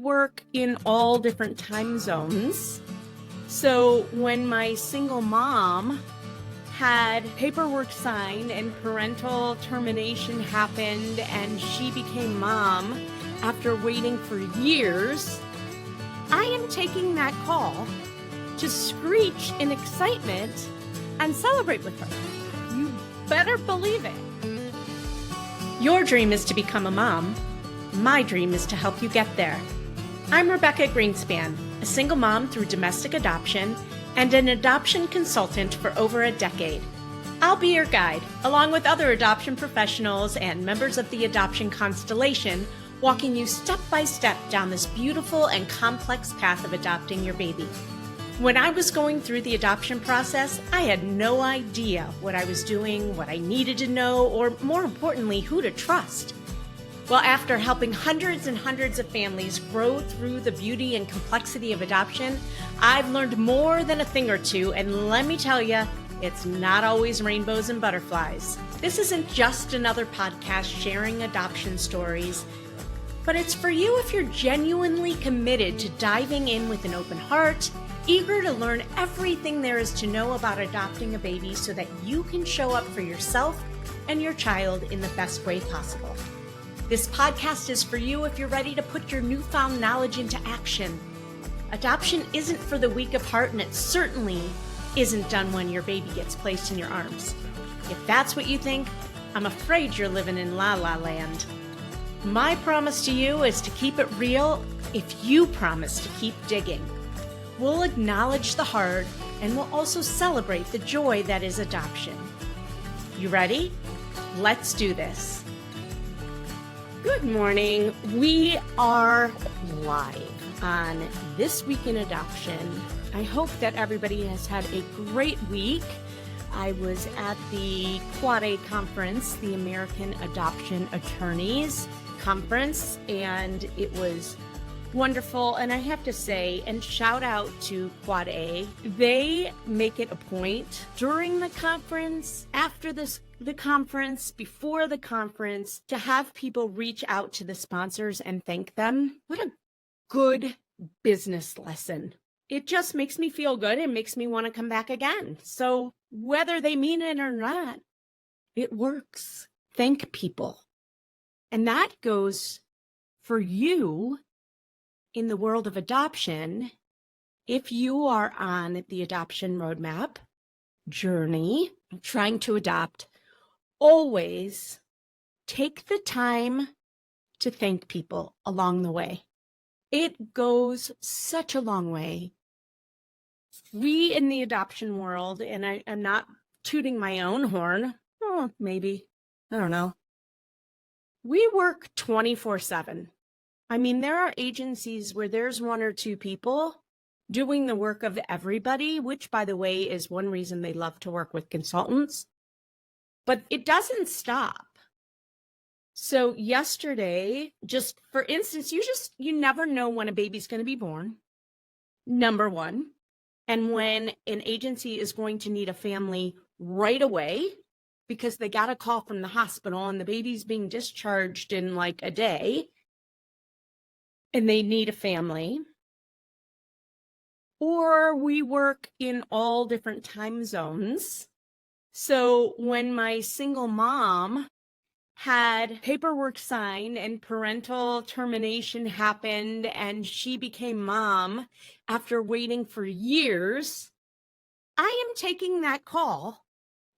work in all different time zones. So when my single mom had paperwork signed and parental termination happened and she became mom after waiting for years, I am taking that call to screech in excitement and celebrate with her. You better believe it. Your dream is to become a mom. My dream is to help you get there. I'm Rebecca Gruenspan, a single mom through domestic adoption and an adoption consultant for over a decade. I'll be your guide, along with other adoption professionals and members of the adoption constellation, walking you step by step down this beautiful and complex path of adopting your baby. When I was going through the adoption process, I had no idea what I was doing, what I needed to know, or more importantly, who to trust. Well, after helping hundreds and hundreds of families grow through the beauty and complexity of adoption, I've learned more than a thing or two, and let me tell you, it's not always rainbows and butterflies. This isn't just another podcast sharing adoption stories, but it's for you if you're genuinely committed to diving in with an open heart, eager to learn everything there is to know about adopting a baby so that you can show up for yourself and your child in the best way possible. This podcast is for you if you're ready to put your newfound knowledge into action. Adoption isn't for the weak of heart, and it certainly isn't done when your baby gets placed in your arms. If that's what you think, I'm afraid you're living in La La Land. My promise to you is to keep it real if you promise to keep digging. We'll acknowledge the hard, and we'll also celebrate the joy that is adoption. You ready? Let's do this. Good morning. We are live on This Week in Adoption. I hope that everybody has had a great week. I was at the Quad A conference, the American Adoption Attorneys Conference, and it was wonderful. And I have to say, and shout out to Quad A, they make it a point during the conference, after the conference, before the conference, to have people reach out to the sponsors and thank them. What a good business lesson. It just makes me feel good and makes me want to come back again. So whether they mean it or not, it works. Thank people. And that goes for you in the world of adoption. If you are on the adoption roadmap journey, trying to adopt, always take the time to thank people along the way. It goes such a long way. We in the adoption world, and I'm not tooting my own horn, maybe, I don't know. We work 24/7. I mean, there are agencies where there's one or two people doing the work of everybody, which, by the way, is one reason they love to work with consultants. But it doesn't stop. So yesterday, just for instance, you never know when a baby's going to be born, number one, and when an agency is going to need a family right away because they got a call from the hospital and the baby's being discharged in like a day and they need a family. Or we work in all different time zones. So when my single mom had paperwork signed and parental termination happened and she became mom after waiting for years, I am taking that call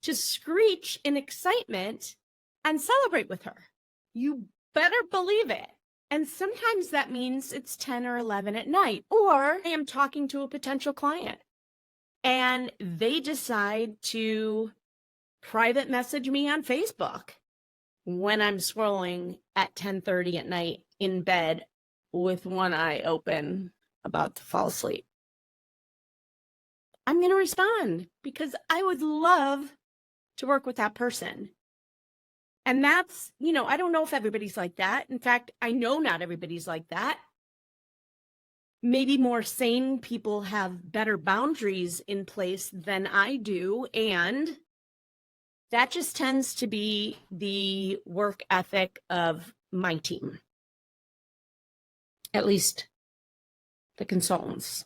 to screech in excitement and celebrate with her. You better believe it. And sometimes that means it's 10 or 11 at night, or I am talking to a potential client and they decide to private message me on Facebook when I'm scrolling at 10:30 at night in bed with one eye open, about to fall asleep. I'm going to respond because I would love to work with that person. And that's, I don't know if everybody's like that. In fact, I know not everybody's like that. Maybe more sane people have better boundaries in place than I do. And that just tends to be the work ethic of my team. At least the consultants.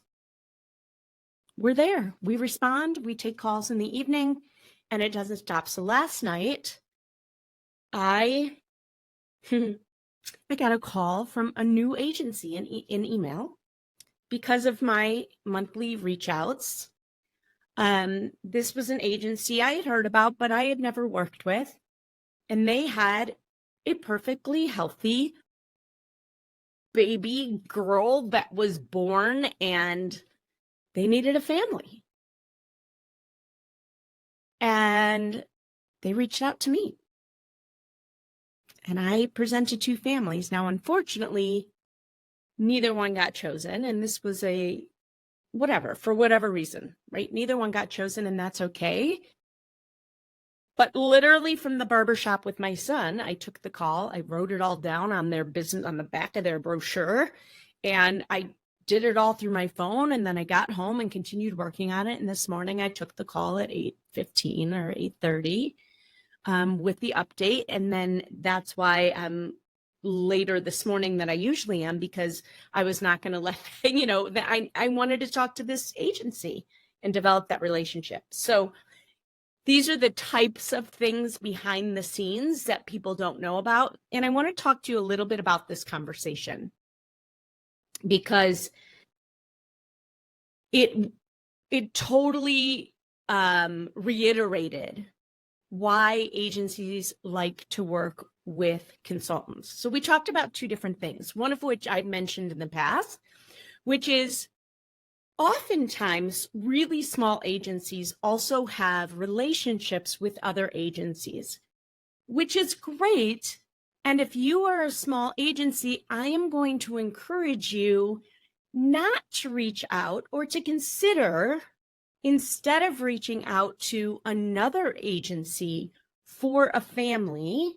We're there. We respond. We take calls in the evening, and it doesn't stop. So last night, I got a call from a new agency in email because of my monthly reach outs. This was an agency I had heard about, but I had never worked with. And they had a perfectly healthy baby girl that was born, and they needed a family. And they reached out to me. And I presented 2 families. Now, unfortunately, neither one got chosen. And this was for whatever reason, right? Neither one got chosen, and that's okay. But literally from the barbershop with my son, I took the call. I wrote it all down on their business, on the back of their brochure. And I did it all through my phone. And then I got home and continued working on it. And this morning I took the call at 8:15 or 8:30 with the update. And then that's why I'm later this morning than I usually am, because I was not going to let, that I wanted to talk to this agency and develop that relationship. So these are the types of things behind the scenes that people don't know about. And I want to talk to you a little bit about this conversation, because it totally reiterated why agencies like to work with consultants. So we talked about 2 different things, one of which I've mentioned in the past, which is oftentimes really small agencies also have relationships with other agencies, which is great. And if you are a small agency, I am going to encourage you not to reach out, or to consider, instead of reaching out to another agency for a family,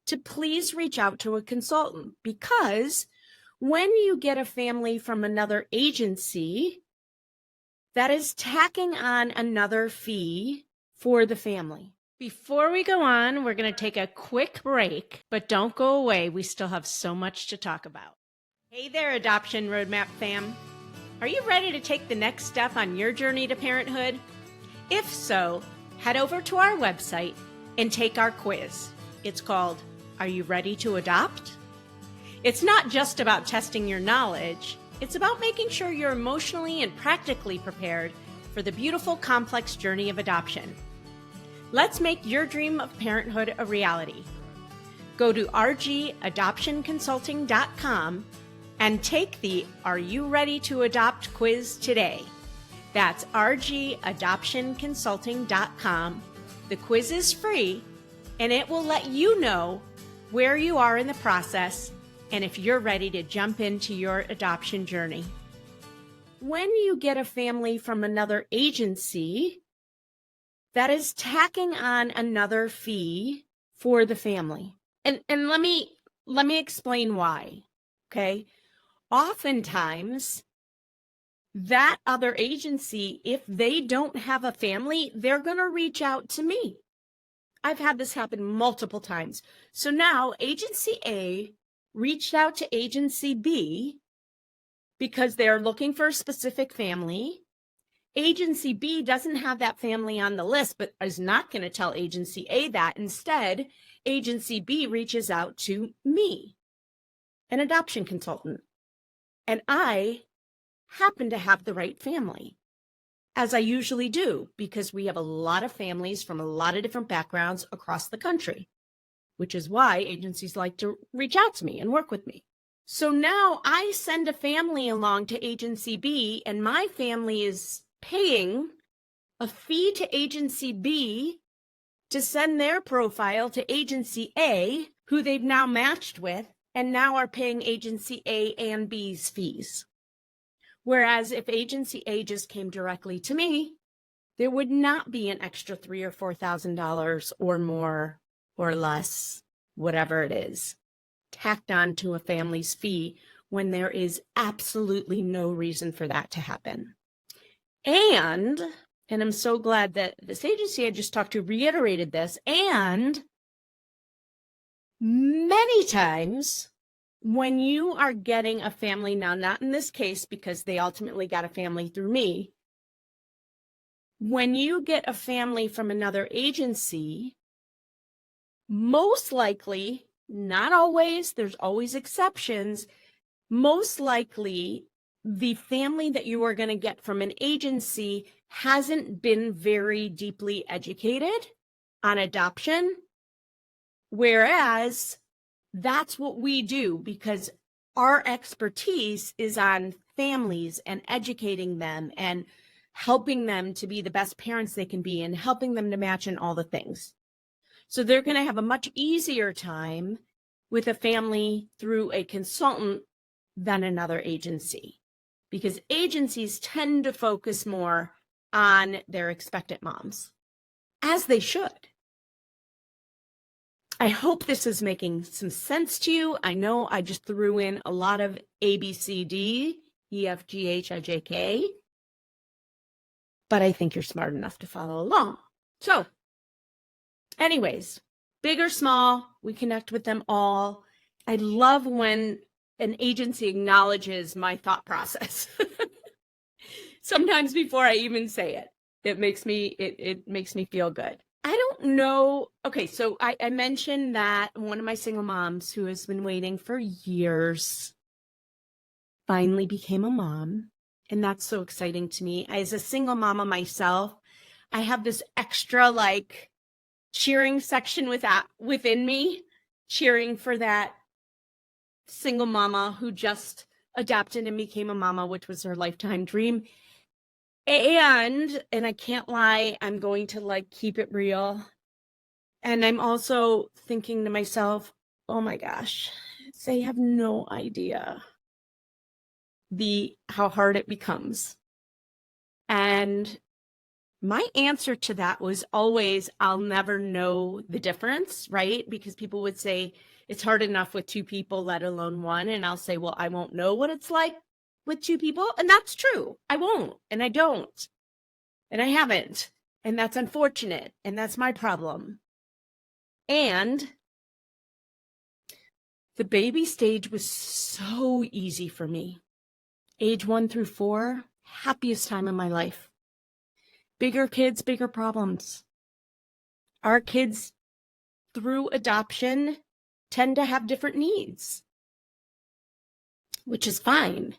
to please reach out to a consultant. Because when you get a family from another agency, that is tacking on another fee for the family. Before we go on, we're going to take a quick break, but don't go away. We still have so much to talk about. Hey there, Adoption Roadmap fam. Are you ready to take the next step on your journey to parenthood? If so, head over to our website and take our quiz. It's called, Are You Ready to Adopt? It's not just about testing your knowledge. It's about making sure you're emotionally and practically prepared for the beautiful, complex journey of adoption. Let's make your dream of parenthood a reality. Go to rgadoptionconsulting.com and take the Are You Ready to Adopt quiz today. That's rgadoptionconsulting.com. The quiz is free, and it will let you know where you are in the process and if you're ready to jump into your adoption journey. When you get a family from another agency, that is tacking on another fee for the family. And let me explain why, okay? Oftentimes, that other agency, if they don't have a family, they're going to reach out to me. I've had this happen multiple times. So now agency A reached out to agency B because they're looking for a specific family. Agency B doesn't have that family on the list, but is not going to tell agency A that. Instead, agency B reaches out to me, an adoption consultant. And I happen to have the right family, as I usually do, because we have a lot of families from a lot of different backgrounds across the country, which is why agencies like to reach out to me and work with me. So now I send a family along to agency B, and my family is paying a fee to agency B to send their profile to agency A, who they've now matched with, and now are paying agency A and B's fees. Whereas if agency A just came directly to me, there would not be an extra $3,000 or $4,000 or more or less, whatever it is, tacked on to a family's fee when there is absolutely no reason for that to happen. And I'm so glad that this agency I just talked to reiterated this, and many times when you are getting a family, now not in this case because they ultimately got a family through me, when you get a family from another agency, most likely, not always, there's always exceptions, most likely the family that you are going to get from an agency hasn't been very deeply educated on adoption, whereas that's what we do because our expertise is on families and educating them and helping them to be the best parents they can be and helping them to match in all the things. So they're going to have a much easier time with a family through a consultant than another agency, because agencies tend to focus more on their expectant moms, as they should. I hope this is making some sense to you. I know I just threw in a lot of A, B, C, D, E, F, G, H, I, J, K, but I think you're smart enough to follow along. So anyways, big or small, we connect with them all. I love when an agency acknowledges my thought process. Sometimes before I even say it, it makes me feel good. I don't know. Okay, so I mentioned that one of my single moms who has been waiting for years finally became a mom. And that's so exciting to me. As a single mama myself, I have this extra cheering section within me, cheering for that single mama who just adopted and became a mama, which was her lifetime dream. And I can't lie, I'm going to keep it real. And I'm also thinking to myself, oh my gosh, they have no idea how hard it becomes. And my answer to that was always, I'll never know the difference, right? Because people would say it's hard enough with two people, let alone one. And I'll say, well, I won't know what it's like with two people. And that's true. I won't. And I don't. And I haven't. And that's unfortunate. And that's my problem. And the baby stage was so easy for me. Age 1 through 4, happiest time of my life. Bigger kids, bigger problems. Our kids, through adoption, tend to have different needs, which is fine.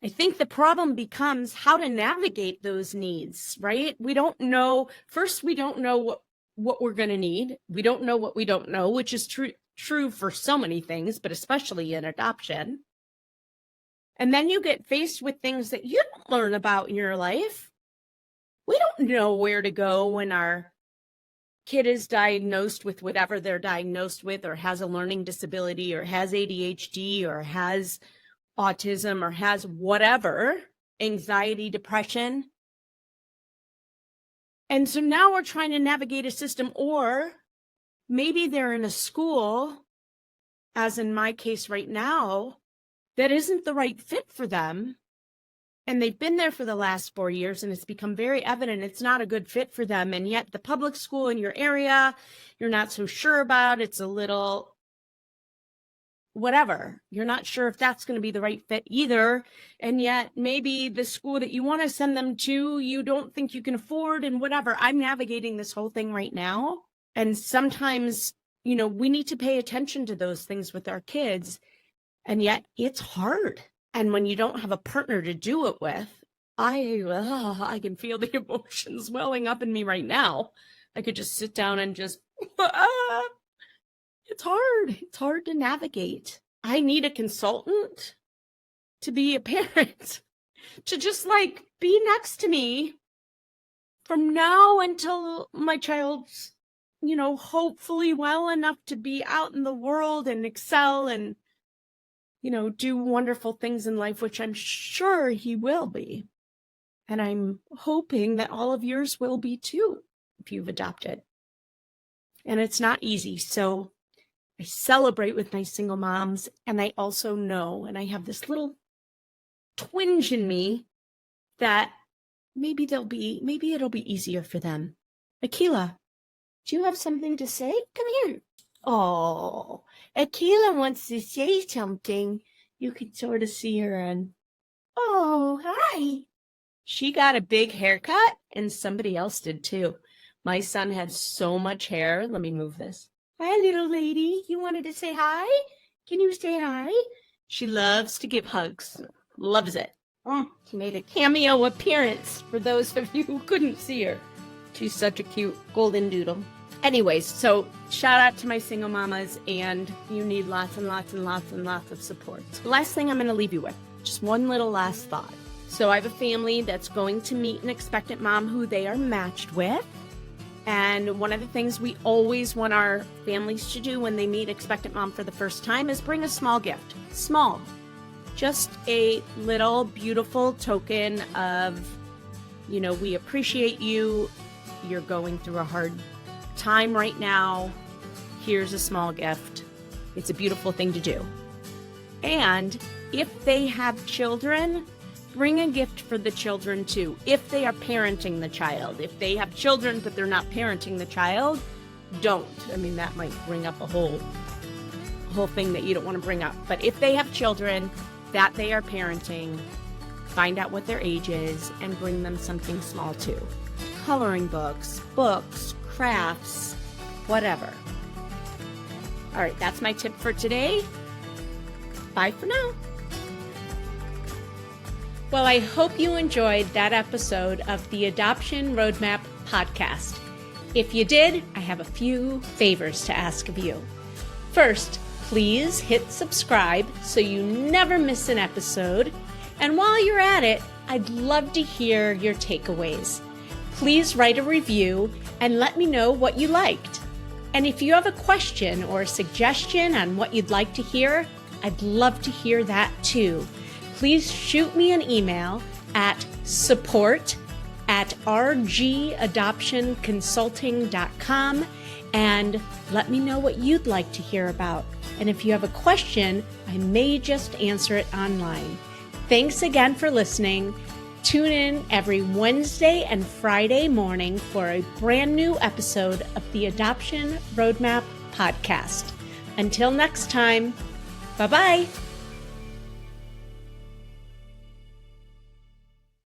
I think the problem becomes how to navigate those needs, right? We don't know. First, we don't know what we're going to need. We don't know what we don't know, which is true for so many things, but especially in adoption. And then you get faced with things that you don't learn about in your life. We don't know where to go when our kid is diagnosed with whatever they're diagnosed with, or has a learning disability, or has ADHD, or has autism, or has whatever, anxiety, depression. And so now we're trying to navigate a system, or maybe they're in a school, as in my case right now, that isn't the right fit for them. And they've been there for the last 4 years, and it's become very evident it's not a good fit for them. And yet the public school in your area, you're not so sure about. It's a little whatever. You're not sure if that's going to be the right fit either. And yet maybe the school that you want to send them to, you don't think you can afford, and whatever. I'm navigating this whole thing right now. And sometimes, we need to pay attention to those things with our kids. And yet it's hard. And when you don't have a partner to do it with, I can feel the emotions welling up in me right now. I could just sit down and just, it's hard. It's hard to navigate. I need a consultant to be a parent, to just be next to me from now until my child's, hopefully well enough to be out in the world and excel and, do wonderful things in life, which I'm sure he will be. And I'm hoping that all of yours will be too, if you've adopted. And it's not easy. So I celebrate with my single moms. And I also know, and I have this little twinge in me that maybe it'll be easier for them. Akila, do you have something to say? Come here. Oh, Akila wants to say something. You can sort of see her and, oh, hi. She got a big haircut, and somebody else did too. My son had so much hair. Let me move this. Hi, little lady. You wanted to say hi? Can you say hi? She loves to give hugs. Loves it. She made a cameo appearance for those of you who couldn't see her. She's such a cute golden doodle. Anyways, so shout out to my single mamas, and you need lots and lots and lots and lots of support. So last thing I'm going to leave you with, just one little last thought. So I have a family that's going to meet an expectant mom who they are matched with. And one of the things we always want our families to do when they meet expectant mom for the first time is bring a small gift. Small. Just a little beautiful token of, we appreciate you. You're going through a hard time right now. Here's a small gift. It's a beautiful thing to do. And if they have children, bring a gift for the children too. If they are parenting the child. If they have children but they're not parenting the child, don't. I mean, that might bring up a whole thing that you don't want to bring up. But if they have children that they are parenting, find out what their age is and bring them something small too. Coloring books, crafts, whatever. All right, that's my tip for today. Bye for now. Well, I hope you enjoyed that episode of the Adoption Roadmap podcast. If you did, I have a few favors to ask of you. First, please hit subscribe so you never miss an episode. And while you're at it, I'd love to hear your takeaways. Please write a review and let me know what you liked. And if you have a question or a suggestion on what you'd like to hear, I'd love to hear that too. Please shoot me an email at support@rgadoptionconsulting.com and let me know what you'd like to hear about. And if you have a question, I may just answer it online. Thanks again for listening. Tune in every Wednesday and Friday morning for a brand new episode of the Adoption Roadmap podcast. Until next time, bye-bye.